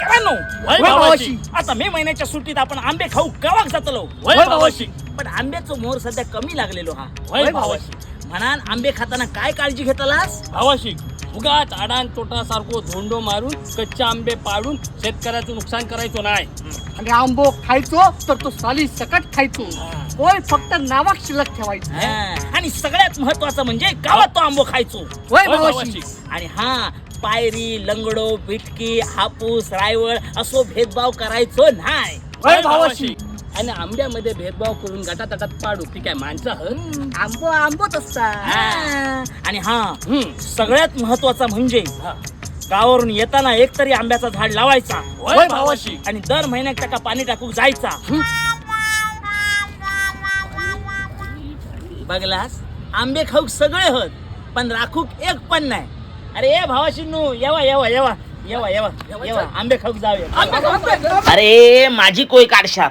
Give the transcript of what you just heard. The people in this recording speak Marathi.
भावाशी. आता मे महिन्याच्या सुट्टीत आपण आंबे खाऊ गावाक जातलो. भावाशी. पण आंब्याचं मोहर सध्या कमी लागलेलो हा. भावाशी. म्हणान आंबे खाताना काय काळजी घेतलास? भावाशी, उगाच आडान तोटा सारखो झोंडो मारून कच्चे आंबे पाडून शेतकऱ्याचं नुकसान करायचो नाही. आणि आंबो खायचो तर तो साली सकट खायचो. होय, फक्त नावाक शिल्लक ठेवायचं. आणि सगळ्यात महत्वाचं म्हणजे गावात तो आंबो खायचो. होय भावाशी. आणि हा पायरी, लंगडो, बिटकी, हापूस, रायवळ असो भेदभाव करायचो नाही. होय भावाशी. आणि आंब्यामध्ये भेदभाव करून गटातटात पाडू ती काय माणसं हं? आंबो आंबोच असतात. आणि सगळ्यात महत्वाचा म्हणजे गावावरून येताना एकतरी आंब्याचा झाड लावायचा. होय भावाशी. आणि दर महिन्यात त्याला पाणी टाकून जायचा. बघलास, आंबे खाऊक सगळे होत पण राखूक एक पण नाही. अरे ए भावाशींनो, येवा येवा येवा येवा येवा येवा आंबे खाऊक जाऊया. आंबे खाऊक. अरे माझी कोय काढशा.